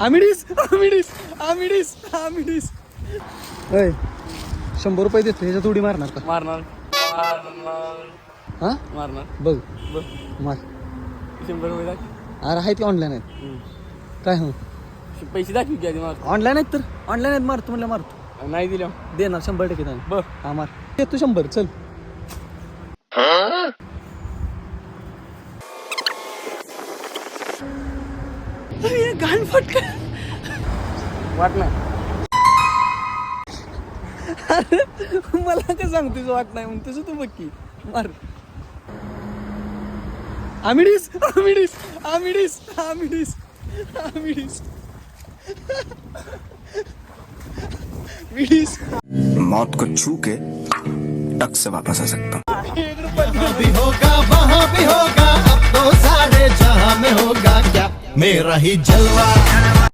आमिडीस आमिडीस आमिडीस आमिडीस. 100 रुपये देतो, ह्याच्यात उडी मारणार का? मारणार हा मारणार. बघ बघ मार. 100 रुपये दाखव. अरे आहेत की ऑनलाईन आहेत. काय हो पैसे दाखव की आधी मार. ऑनलाईन आहेत तर ऑनलाईन आहेत. मारतो म्हणलं मारतो. नाही दिल्या देणार 100% देणार. बघ हा मार. तू 100 चल. घाण फटका. वाट नाही. मला काय सांगतोय वाट नाही म्हणून तसं तू बघ की मार. आमिडीस आमिडीस आमिडीस आमिडीस आमिडीस मिडीस. मौत को छू के टक से वापस आ सकता हूँ. भी होगा वहाँ भी होगा, अब तो सारे जहाँ में होगा क्या मेरा ही जलवा.